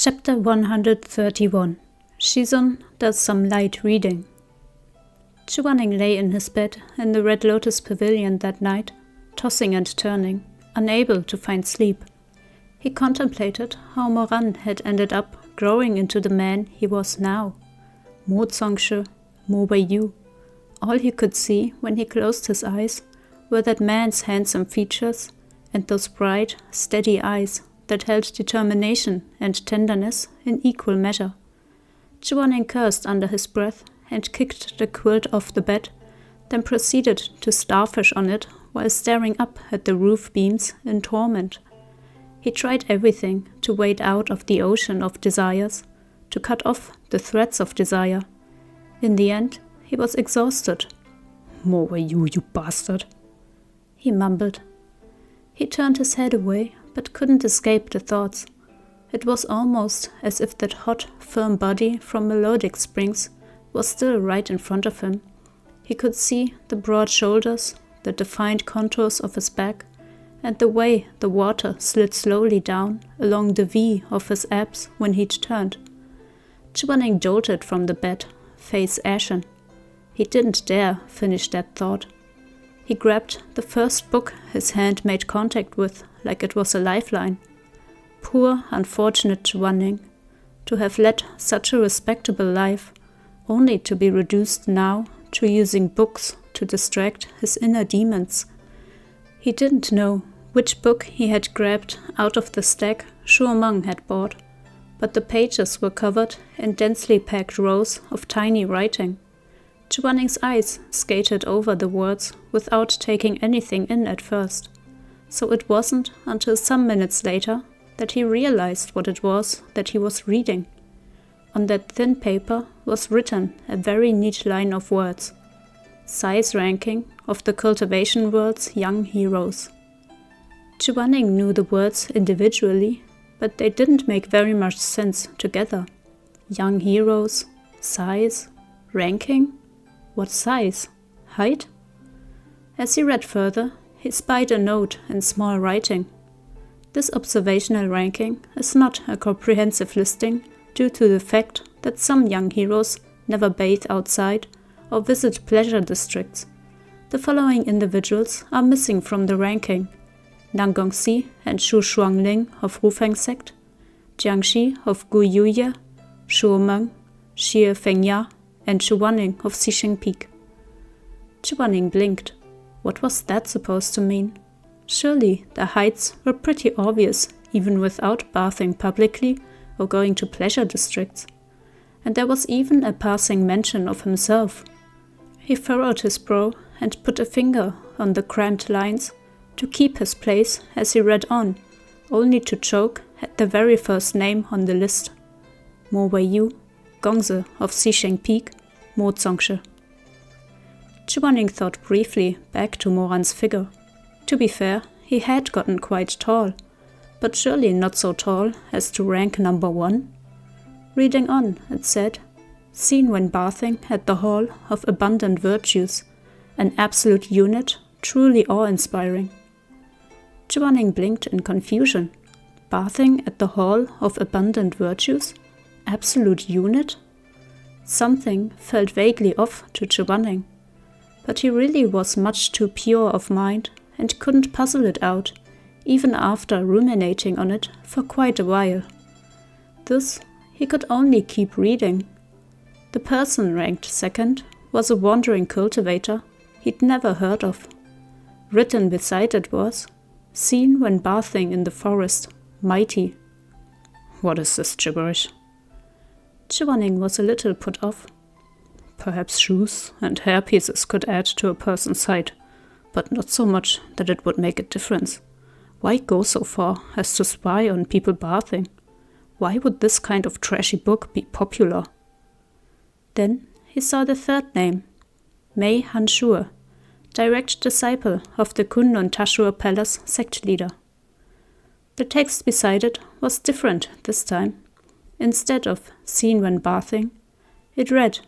Chapter 131. Shizun does some light reading. Chu Wanning lay in his bed in the Red Lotus Pavilion that night, tossing and turning, unable to find sleep. He contemplated how Moran had ended up growing into the man he was now. Mo Zongshi, Mo Weiyu. All he could see when he closed his eyes were that man's handsome features and those bright, steady eyes that held determination and tenderness in equal measure. Chu Wanning cursed under his breath and kicked the quilt off the bed, then proceeded to starfish on it while staring up at the roof beams in torment. He tried everything to wade out of the ocean of desires, to cut off the threads of desire. In the end, he was exhausted. "Mo Weiyu, you bastard," he mumbled. He turned his head away, but couldn't escape the thoughts. It was almost as if that hot, firm body from melodic springs was still right in front of him. He could see the broad shoulders, the defined contours of his back, and the way the water slid slowly down along the V of his abs when he'd turned. Chu Wanning jolted from the bed, face ashen. He didn't dare finish that thought. He grabbed the first book his hand made contact with like it was a lifeline. Poor, unfortunate Chu Wanning, to have led such a respectable life, only to be reduced now to using books to distract his inner demons. He didn't know which book he had grabbed out of the stack Xue Meng had bought, but the pages were covered in densely packed rows of tiny writing. Chu Wanning's eyes skated over the words without taking anything in at first, so it wasn't until some minutes later that he realized what it was that he was reading. On that thin paper was written a very neat line of words: size ranking of the cultivation world's young heroes. Chu Wanning knew the words individually, but they didn't make very much sense together. Young heroes, size, ranking? What size? Height? As he read further, he spied a note in small writing. This observational ranking is not a comprehensive listing due to the fact that some young heroes never bathe outside or visit pleasure districts. The following individuals are missing from the ranking: Nan Gongxi and Xu Shuangling of Rufeng sect, Jiangxi of Gu Yuye, Xue Meng, Xie Fengya, and Chu Wanning of Xixing Peak. Chu Wanning blinked. What was that supposed to mean? Surely the heights were pretty obvious even without bathing publicly or going to pleasure districts. And there was even a passing mention of himself. He furrowed his brow and put a finger on the cramped lines to keep his place as he read on, only to choke at the very first name on the list: Mo Weiyu, Gongzi of Xixing Peak, Mo Zongshi. Chu Wanning thought briefly back to Moran's figure. To be fair, he had gotten quite tall, but surely not so tall as to rank number 1. Reading on, it said, seen when bathing at the Hall of Abundant Virtues, an absolute unit, truly awe-inspiring. Chu Wanning blinked in confusion. Bathing at the Hall of Abundant Virtues? Absolute unit? Something felt vaguely off to Chu Wanning, but he really was much too pure of mind and couldn't puzzle it out, even after ruminating on it for quite a while. Thus, he could only keep reading. The person ranked second was a wandering cultivator he'd never heard of. Written beside it was, seen when bathing in the forest, mighty. What is this gibberish? Chu Wanning was a little put off. Perhaps shoes and hairpieces could add to a person's height, but not so much that it would make a difference. Why go so far as to spy on people bathing? Why would this kind of trashy book be popular? Then he saw the third name, Mei Hanshue, direct disciple of the Kunlun Tashur Palace sect leader. The text beside it was different this time. Instead of seen when bathing, it read,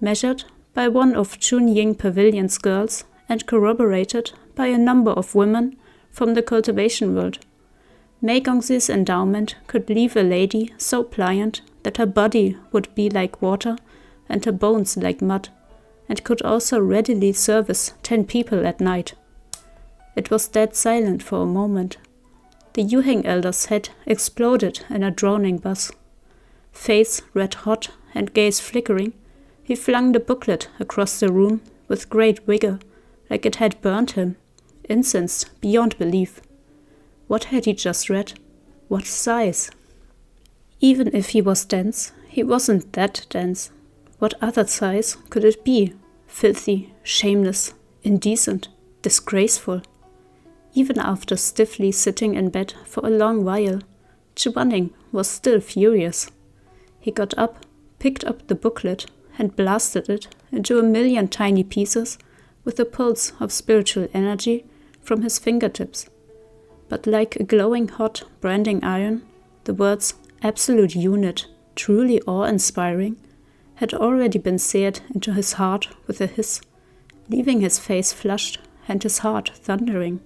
measured by one of Chunying Pavilion's girls and corroborated by a number of women from the cultivation world. Meigongzi's endowment could leave a lady so pliant that her body would be like water and her bones like mud, and could also readily service 10 people at night. It was dead silent for a moment. The Yuheng elder's head exploded in a droning buzz. Face red hot and gaze flickering, he flung the booklet across the room with great vigor, like it had burned him, incensed beyond belief. What had he just read? What size? Even if he was dense, he wasn't that dense. What other size could it be? Filthy, shameless, indecent, disgraceful. Even after stiffly sitting in bed for a long while, Chu Wanning was still furious. He got up, picked up the booklet, and blasted it into a million tiny pieces with a pulse of spiritual energy from his fingertips. But like a glowing hot branding iron, the words absolute unit, truly awe-inspiring, had already been seared into his heart with a hiss, leaving his face flushed and his heart thundering.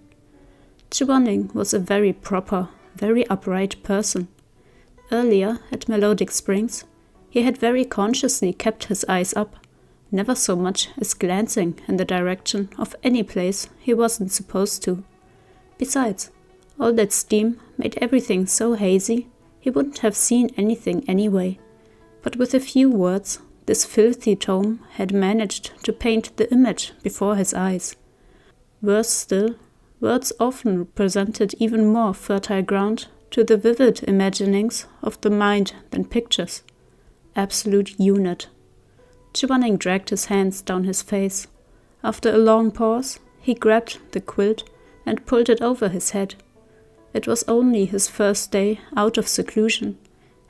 Chu Wanning was a very proper, very upright person. Earlier, at Melodic Springs, he had very consciously kept his eyes up, never so much as glancing in the direction of any place he wasn't supposed to. Besides, all that steam made everything so hazy he wouldn't have seen anything anyway. But with a few words, this filthy tome had managed to paint the image before his eyes. Worse still, words often represented even more fertile ground to the vivid imaginings of the mind than pictures. Absolute unit. Chu Wanning dragged his hands down his face. After a long pause, he grabbed the quilt and pulled it over his head. It was only his first day out of seclusion,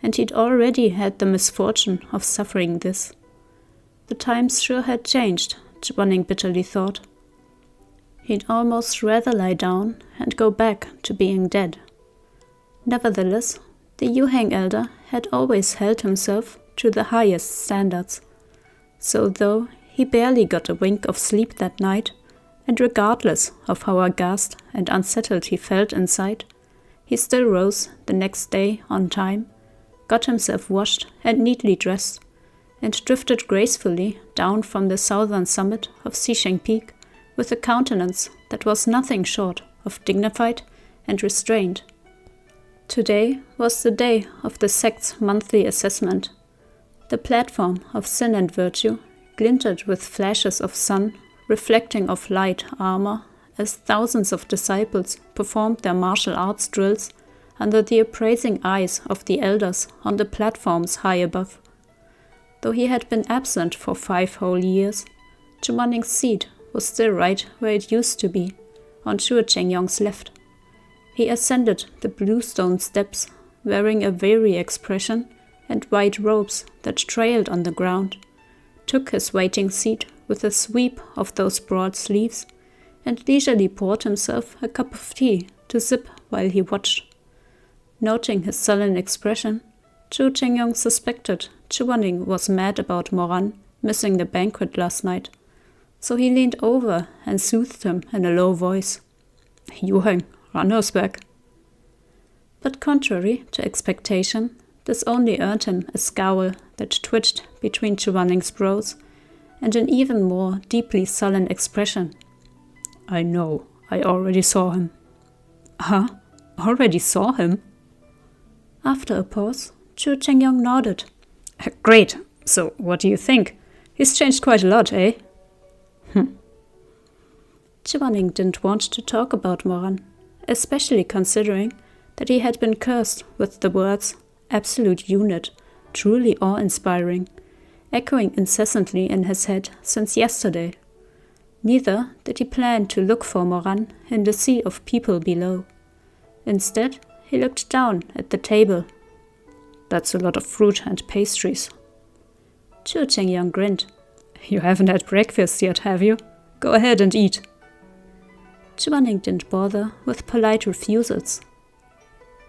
and he'd already had the misfortune of suffering this. The times sure had changed, Chu Wanning bitterly thought. He'd almost rather lie down and go back to being dead. Nevertheless, the Yuheng elder had always held himself to the highest standards. So though he barely got a wink of sleep that night, and regardless of how aghast and unsettled he felt inside, he still rose the next day on time, got himself washed and neatly dressed, and drifted gracefully down from the southern summit of Xisheng Peak with a countenance that was nothing short of dignified and restrained. Today was the day of the sect's monthly assessment. The platform of sin and virtue glinted with flashes of sun, reflecting of light armor, as thousands of disciples performed their martial arts drills under the appraising eyes of the elders on the platforms high above. Though he had been absent for 5 whole years, Chu Wanning's seat was still right where it used to be, on Shu Chengyong's left. He ascended the bluestone steps, wearing a weary expression and white robes that trailed on the ground, took his waiting seat with a sweep of those broad sleeves, and leisurely poured himself a cup of tea to sip while he watched. Noting his sullen expression, Chu Chengyong suspected Chu Wanning was mad about Moran missing the banquet last night, so he leaned over and soothed him in a low voice. "Yuheng, Ranno's back." But contrary to expectation, this only earned him a scowl that twitched between Chu Wanning's brows, and an even more deeply sullen expression. "I know, I already saw him." "Huh? Already saw him?" After a pause, Chu Chengyong nodded. "Great, so what do you think? He's changed quite a lot, eh?" Chu Wanning didn't want to talk about Moran, especially considering that he had been cursed with the words absolute unit, truly awe-inspiring, echoing incessantly in his head since yesterday. Neither did he plan to look for Moran in the sea of people below. Instead, he looked down at the table. "That's a lot of fruit and pastries." Chu Chengyong grinned. "You haven't had breakfast yet, have you? Go ahead and eat." Chu Wanning didn't bother with polite refusals.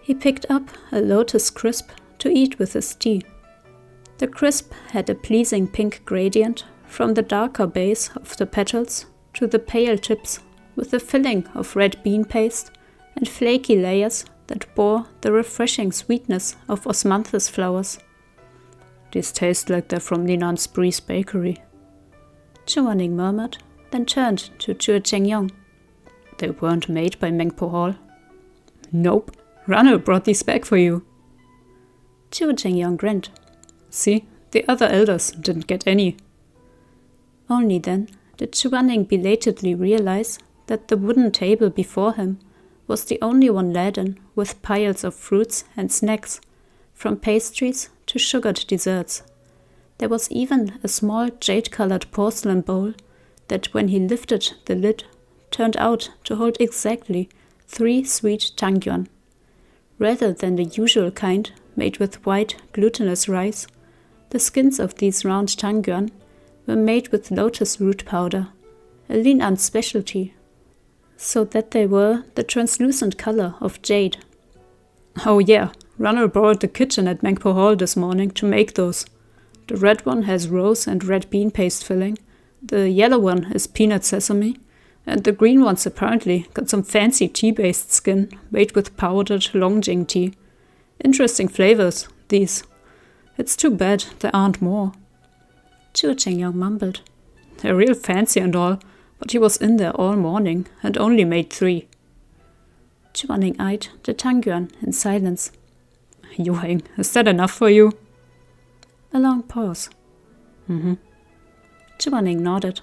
He picked up a lotus crisp to eat with his tea. The crisp had a pleasing pink gradient from the darker base of the petals to the pale tips, with a filling of red bean paste and flaky layers that bore the refreshing sweetness of osmanthus flowers. "These taste like they're from Ninan's Breeze Bakery," Chu Wanning murmured, then turned to Chue Chengyong. "They weren't made by Meng Po Hall." "Nope, Runner brought these back for you." Chue Chengyong grinned. "See, the other elders didn't get any." Only then did Chu Wanning belatedly realize that the wooden table before him was the only one laden with piles of fruits and snacks, from pastries to sugared desserts. There was even a small jade-colored porcelain bowl that, when he lifted the lid, turned out to hold exactly 3 sweet tangyuan. Rather than the usual kind made with white, glutinous rice, the skins of these round tangyuan were made with lotus root powder, a Lin'an specialty, so that they were the translucent color of jade. "Oh yeah, Runner borrowed the kitchen at Meng Po Hall this morning to make those. The red one has rose and red bean paste filling, the yellow one is peanut sesame, and the green one's apparently got some fancy tea-based skin made with powdered Longjing tea. Interesting flavors, these. It's too bad there aren't more." Chue Chengyong mumbled. "They're real fancy and all, but he was in there all morning and only made 3. Chu Wanning eyed the tangyuan in silence. "Yuheng, is that enough for you?" A long pause. "Mm-hmm." Chu Wanning nodded.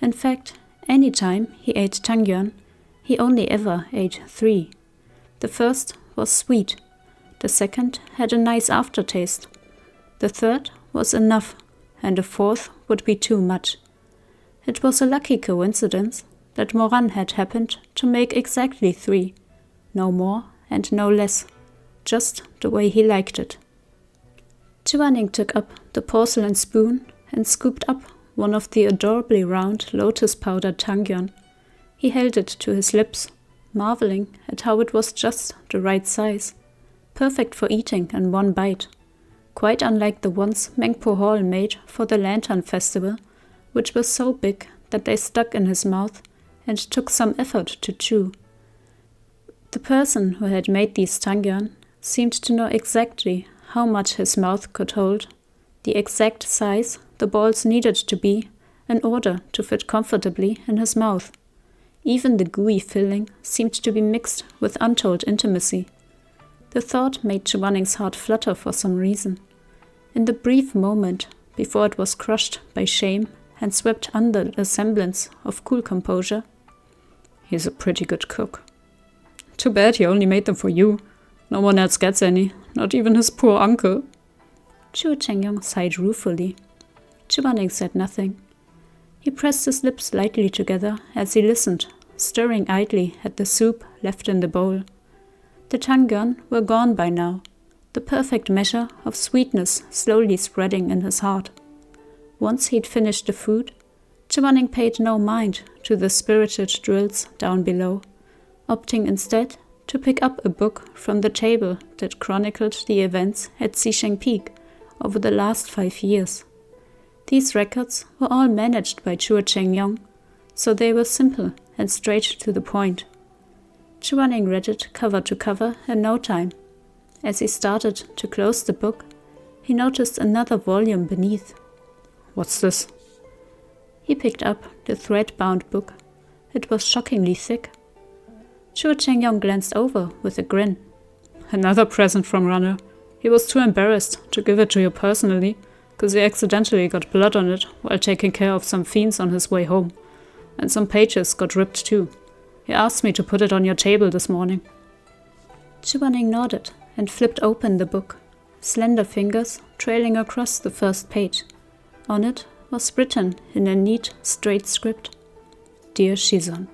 In fact, any time he ate tangyuan, he only ever ate 3. The first was sweet. The second had a nice aftertaste. The third was enough, and the fourth would be too much. It was a lucky coincidence that Moran had happened to make exactly 3, no more and no less, just the way he liked it. Chu Wanning took up the porcelain spoon and scooped up one of the adorably round lotus-powdered tangyuan. He held it to his lips, marveling at how it was just the right size, perfect for eating in one bite, quite unlike the ones Meng Po Hall made for the Lantern Festival, which were so big that they stuck in his mouth and took some effort to chew. The person who had made these tangyuan seemed to know exactly how much his mouth could hold, the exact size the balls needed to be in order to fit comfortably in his mouth. Even the gooey filling seemed to be mixed with untold intimacy. The thought made Chu Wanning's heart flutter for some reason. In the brief moment before it was crushed by shame and swept under a semblance of cool composure, "He's a pretty good cook. Too bad he only made them for you. No one else gets any, not even his poor uncle." Chue Chengyong sighed ruefully. Chu Wanning said nothing. He pressed his lips lightly together as he listened, stirring idly at the soup left in the bowl. The tangyuan were gone by now, the perfect measure of sweetness slowly spreading in his heart. Once he'd finished the food, Chu Wanning paid no mind to the spirited drills down below, opting instead to pick up a book from the table that chronicled the events at Xisheng Peak over the last 5 years. These records were all managed by Chue Chengyong, so they were simple and straight to the point. Chu Wanning read it cover to cover in no time. As he started to close the book, he noticed another volume beneath. "What's this?" He picked up the thread-bound book. It was shockingly thick. Chue Chengyong glanced over with a grin. "Another present from Runner. He was too embarrassed to give it to you personally, because he accidentally got blood on it while taking care of some fiends on his way home. And some pages got ripped too. He asked me to put it on your table this morning." Chu Wanning nodded and flipped open the book, slender fingers trailing across the first page. On it was written in a neat, straight script, "Dear Shizun."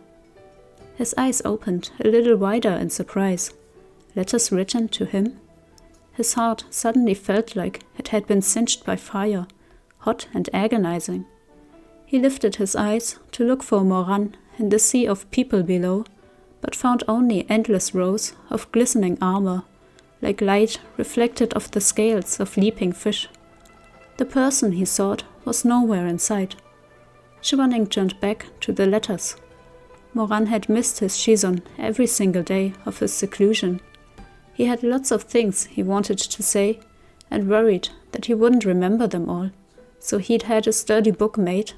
His eyes opened a little wider in surprise. Letters written to him? His heart suddenly felt like it had been singed by fire, hot and agonizing. He lifted his eyes to look for Moran in the sea of people below, but found only endless rows of glistening armor, like light reflected off the scales of leaping fish. The person he sought was nowhere in sight. Chu Wanning turned back to the letters. Moran had missed his Shizun every single day of his seclusion. He had lots of things he wanted to say and worried that he wouldn't remember them all, so he'd had a sturdy book made,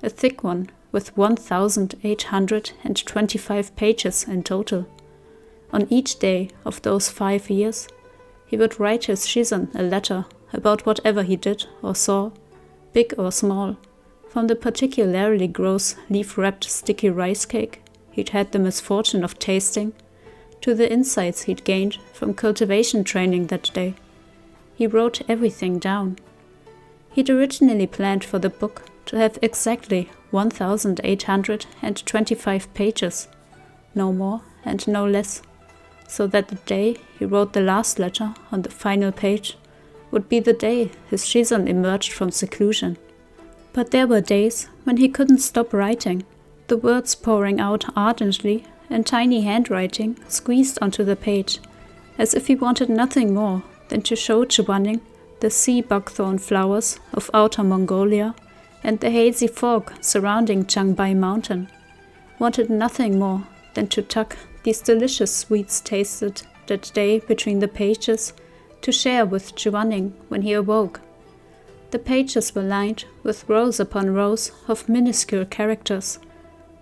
a thick one with 1,825 pages in total. On each day of those 5 years, he would write his Shizun a letter about whatever he did or saw, big or small, from the particularly gross leaf-wrapped sticky rice cake he'd had the misfortune of tasting, to the insights he'd gained from cultivation training that day. He wrote everything down. He'd originally planned for the book to have exactly 1,825 pages, no more and no less, so that the day he wrote the last letter on the final page would be the day his Shizun emerged from seclusion. But there were days when he couldn't stop writing, the words pouring out ardently in tiny handwriting squeezed onto the page, as if he wanted nothing more than to show Chu Wanning the sea buckthorn flowers of outer Mongolia and the hazy fog surrounding Changbai Mountain, wanted nothing more than to tuck these delicious sweets tasted that day between the pages to share with Chu Wanning when he awoke. The pages were lined with rows upon rows of minuscule characters.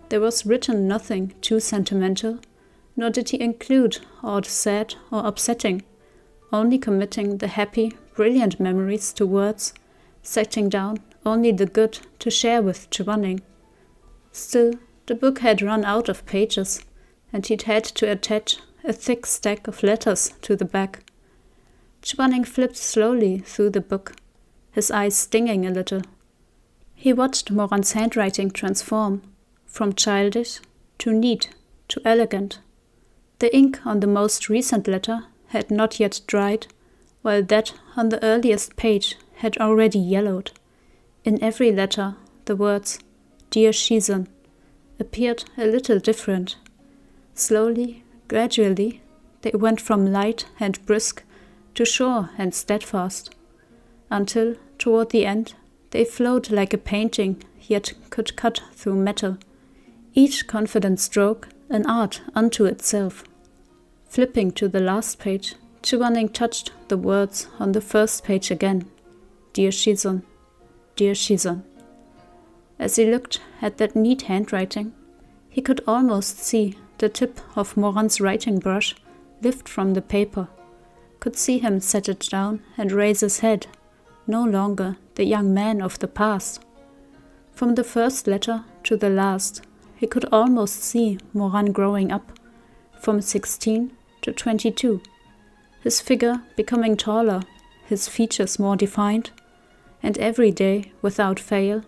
There was written nothing too sentimental, nor did he include aught sad or upsetting, only committing the happy, brilliant memories to words, setting down only the good to share with Chu Wanning. Still, the book had run out of pages, and he'd had to attach a thick stack of letters to the back. Chu Wanning flipped slowly through the book, his eyes stinging a little. He watched Moran's handwriting transform, from childish to neat to elegant. The ink on the most recent letter had not yet dried, while that on the earliest page had already yellowed. In every letter, the words, "Dear Shizun," appeared a little different. Slowly, gradually, they went from light and brisk to sure and steadfast, until, toward the end, they flowed like a painting, yet could cut through metal. Each confident stroke an art unto itself. Flipping to the last page, Chu Wanning touched the words on the first page again. "Dear Shizun, dear Shizun." As he looked at that neat handwriting, he could almost see the tip of Moran's writing brush lift from the paper, could see him set it down and raise his head, no longer the young man of the past. From the first letter to the last, he could almost see Moran growing up, from 16 to 22, his figure becoming taller, his features more defined, and every day, without fail,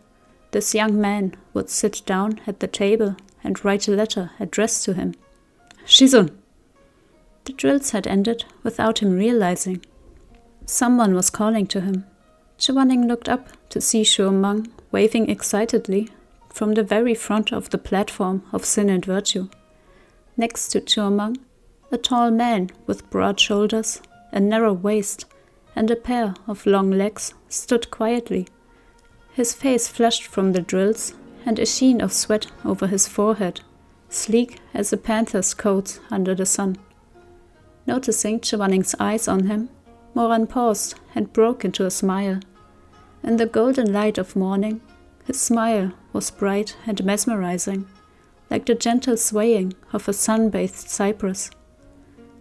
this young man would sit down at the table and write a letter addressed to him. "Shizun!" The drills had ended without him realizing. Someone was calling to him. Chu Wanning looked up to see Xue Meng waving excitedly from the very front of the platform of Sin and Virtue. Next to Xue Meng, a tall man with broad shoulders, a narrow waist, and a pair of long legs stood quietly. His face flushed from the drills, and a sheen of sweat over his forehead, sleek as a panther's coat under the sun. Noticing Chu Wanning's eyes on him, Moran paused and broke into a smile. In the golden light of morning, his smile was bright and mesmerizing, like the gentle swaying of a sun-bathed cypress.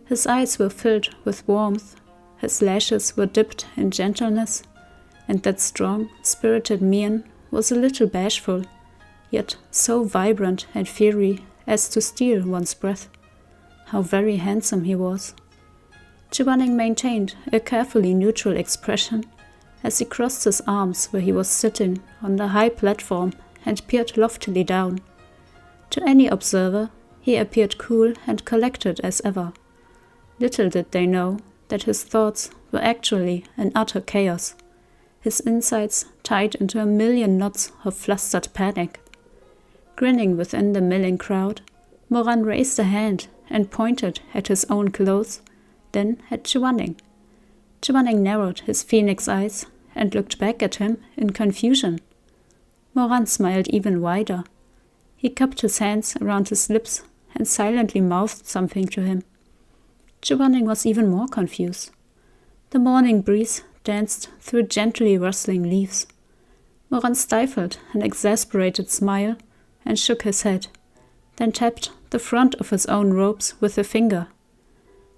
His eyes were filled with warmth, his lashes were dipped in gentleness, and that strong, spirited mien was a little bashful, yet so vibrant and fiery as to steal one's breath. How very handsome he was. Chu Wanning maintained a carefully neutral expression as he crossed his arms where he was sitting on the high platform and peered loftily down. To any observer, he appeared cool and collected as ever. Little did they know that his thoughts were actually in utter chaos, his insides tied into a million knots of flustered panic. Grinning within the milling crowd, Moran raised a hand and pointed at his own clothes, then at Chu Wanning. Chu Wanning narrowed his phoenix eyes and looked back at him in confusion. Moran smiled even wider. He cupped his hands around his lips and silently mouthed something to him. Chu Wanning was even more confused. The morning breeze danced through gently rustling leaves. Moran stifled an exasperated smile and shook his head, then tapped the front of his own robes with a finger.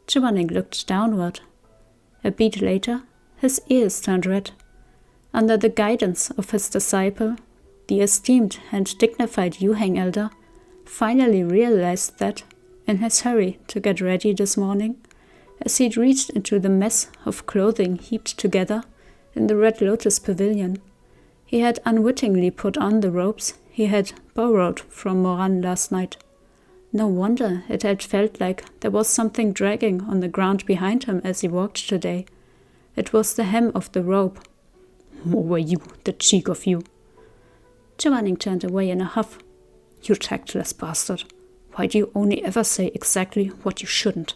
Chu Wanning looked downward. A beat later, his ears turned red. Under the guidance of his disciple, the esteemed and dignified Yuheng elder finally realized that, in his hurry to get ready this morning, as he'd reached into the mess of clothing heaped together in the Red Lotus Pavilion, he had unwittingly put on the robes he had borrowed from Moran last night. No wonder it had felt like there was something dragging on the ground behind him as he walked today. It was the hem of the robe. "Who were you, the cheek of you?" Chu Wanning turned away in a huff. "You tactless bastard. Why do you only ever say exactly what you shouldn't?"